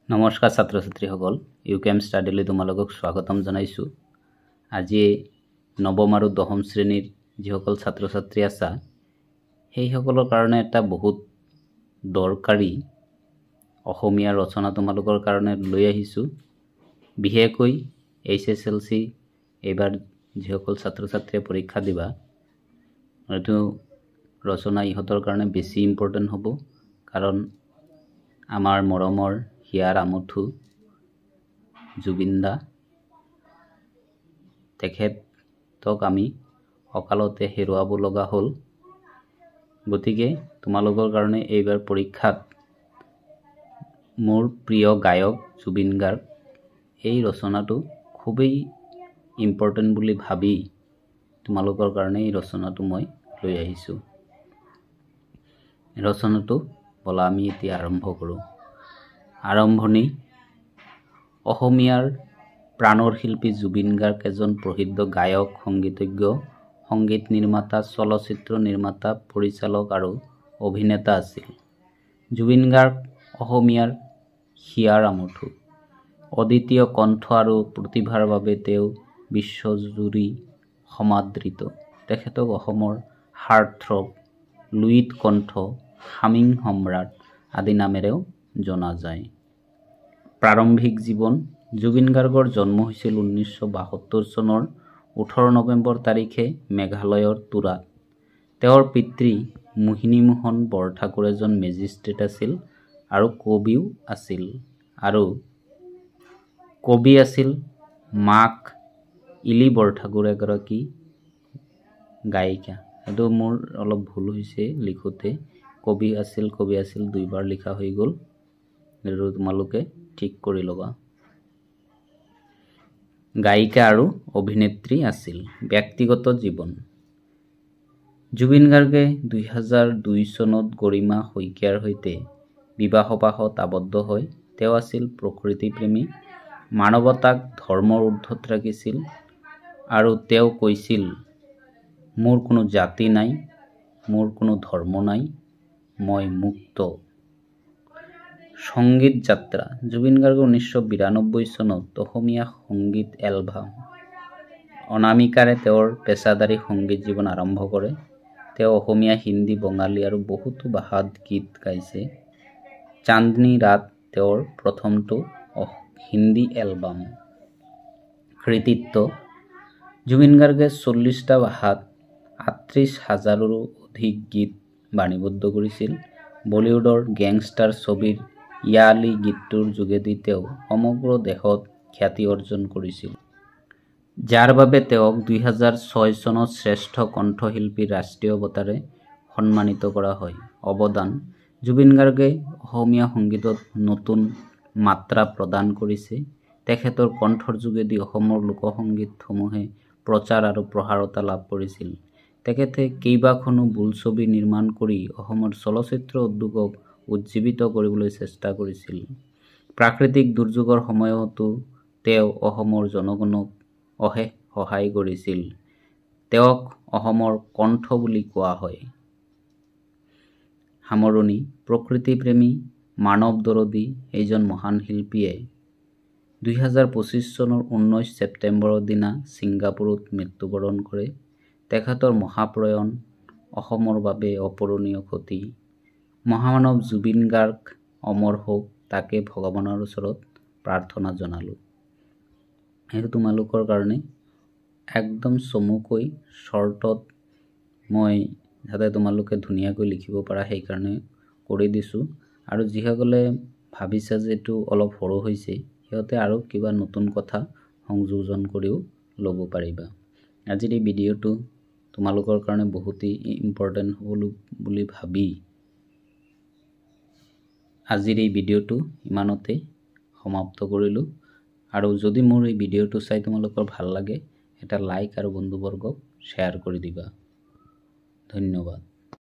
নমস্কাৰ ছাত্ৰ ছাত্ৰীসকল ইউকেএম ষ্টাডিলৈ তোমালোকক স্বাগতম জনাইছো। আজি নৱম আৰু দশম শ্ৰেণীৰ যিসকল ছাত্ৰ ছাত্ৰী আছা সেইসকলৰ কাৰণে এটা বহুত দৰকাৰী অসমীয়া ৰচনা তোমালোকৰ কাৰণে লৈ আহিছো। বিশেষকৈ HSLC এইবাৰ যিসকল ছাত্ৰ ছাত্ৰীয়ে পৰীক্ষা দিবা এইটো ৰচনা ইহঁতৰ কাৰণে বেছি ইম্পৰ্টেণ্ট হ'ব, কাৰণ আমাৰ মৰমৰ হিয়াৰ আমঠু জুবিন দা তেখেতক আমি অকালতে হেৰুৱাব লগা হ'ল। গতিকে তোমালোকৰ কাৰণে এইবাৰ পৰীক্ষাত মোৰ প্ৰিয় গায়ক জুবিন গাৰ্গ এই ৰচনাটো খুবেই ইম্পৰ্টেণ্ট বুলি ভাবি তোমালোকৰ কাৰণে এই ৰচনাটো মই লৈ আহিছো। ৰচনাটো বলা আমি এতিয়া আৰম্ভ কৰোঁ। আৰম্ভণি। অসমীয়াৰ প্ৰাণৰ শিল্পী জুবিন গাৰ্গ এজন প্ৰসিদ্ধ গায়ক, সংগীতজ্ঞ, সংগীত নিৰ্মাতা, চলচ্চিত্ৰ নিৰ্মাতা, পৰিচালক আৰু অভিনেতা আছিল। জুবিন গাৰ্গ অসমীয়াৰ হিয়াৰ আমঠু। অদ্বিতীয় কণ্ঠ আৰু প্ৰতিভাৰ বাবে তেওঁ বিশ্বজুৰি সমাদৃত। তেখেতক অসমৰ হাৰ্টথ্ৰব, লুইত কণ্ঠ, হামিং সম্ৰাট আদি নামেৰেও জনা যায়। প্ৰাৰম্ভিক জীৱন। জুবিন গাৰ্গৰ জন্ম হৈছিল 1972 চনৰ 18 নৱেম্বৰ তাৰিখে মেঘালয়ৰ তুৰাত। তেওঁৰ পিতৃ মোহিনীমোহন বৰঠাকুৰ এজন মেজিষ্ট্ৰেট আছিল আৰু কবি আছিল। মাক ইলি বৰঠাকুৰ এগৰাকী গায়িকা। এইটো মোৰ অলপ ভুল হৈছে লিখোতে, কবি আছিল দুইবাৰ লিখা হৈ গ'ল, এইটো তোমালোকে ঠিক কৰি ল'বা। গায়িকা আৰু অভিনেত্ৰী আছিল। ব্যক্তিগত জীৱন। জুবিন গাৰ্গে 2002 চনত গৰিমা শইকীয়াৰ সৈতে বিবাহপাশত আবদ্ধ হয়। তেওঁ আছিল প্ৰকৃতিপ্ৰেমী, মানৱতাক ধৰ্মৰ ঊৰ্ধত ৰাখিছিল আৰু তেওঁ কৈছিল, মোৰ কোনো জাতি নাই, মোৰ কোনো ধৰ্ম নাই, মই মুক্ত। সংগীত যাত্ৰা। জুবিন গাৰ্গে 1992 চনত অসমীয়া সংগীত এলবাম অনামিকাৰে তেওঁৰ পেছাদাৰী সংগীত জীৱন আৰম্ভ কৰে। তেওঁ অসমীয়া, হিন্দী, বঙালী আৰু বহুতো ভাষাত গীত গাইছে। চান্দনী ৰাত তেওঁৰ প্ৰথমটো হিন্দী এলবাম। কৃতিত্ব। জুবিন গাৰ্গে 40টা ভাষাত 38,000ৰো অধিক গীত বাণীবদ্ধ কৰিছিল। বলিউডৰ গেংষ্টাৰ ছবিৰ য়া আলি গীতটোৰ যোগেদি তেওঁ সমগ্ৰ দেশত খ্যাতি অৰ্জন কৰিছিল, যাৰ বাবে তেওঁক 2006 চনত শ্ৰেষ্ঠ কণ্ঠশিল্পীৰ ৰাষ্ট্ৰীয় বঁটাৰে সন্মানিত কৰা হয়। অৱদান। জুবিন গাৰ্গে অসমীয়া সংগীতত নতুন মাত্ৰা প্ৰদান কৰিছে। তেখেতৰ কণ্ঠৰ যোগেদি অসমৰ লোকসংগীতসমূহে প্ৰচাৰ আৰু প্ৰসাৰতা লাভ কৰিছিল। তেখেতে কেইবাখনো বোলছবি নিৰ্মাণ কৰি অসমৰ চলচ্চিত্ৰ উদ্যোগক উজ্জীৱিত কৰিবলৈ চেষ্টা কৰিছিল। প্ৰাকৃতিক দুৰ্যোগৰ সময়তো তেওঁ অসমৰ জনগণক অশেষ সহায় কৰিছিল। তেওঁক অসমৰ কণ্ঠ বুলি কোৱা হয়। সামৰণি। প্ৰকৃতিপ্ৰেমী, মানৱদৰদী এইজন মহান শিল্পীয়ে 2025 চনৰ 19 ছেপ্টেম্বৰৰ দিনা ছিংগাপুৰত মৃত্যুবৰণ কৰে। তেখেতৰ মহাপ্ৰয়াণ অসমৰ বাবে অপূৰণীয় ক্ষতি। মহামানৱ জুবিন গাৰ্গ অমৰ হওক, তাকে ভগৱানৰ ওচৰত প্ৰাৰ্থনা জনালোঁ। সেইটো তোমালোকৰ কাৰণে একদম চমুকৈ শ্বৰ্টত মই যাতে তোমালোকে ধুনীয়াকৈ লিখিব পাৰা সেইকাৰণে কৰি দিছোঁ। আৰু যিসকলে ভাবিছা যে এইটো অলপ সৰু হৈছে সিহঁতে আৰু কিবা নতুন কথা সংযোজন কৰিও ল'ব পাৰিবা। আজিৰ এই ভিডিঅ'টো তোমালোকৰ কাৰণে বহুতেই ইম্পৰ্টেণ্ট হ'ব বুলি ভাবি আজিৰ এই ভিডিঅ'টো ইমানতে সমাপ্ত কৰিলোঁ। আৰু যদি মোৰ এই ভিডিঅ'টো চাই তোমালোকৰ ভাল লাগে এটা লাইক আৰু বন্ধুবৰ্গক শ্বেয়াৰ কৰি দিবা। ধন্যবাদ।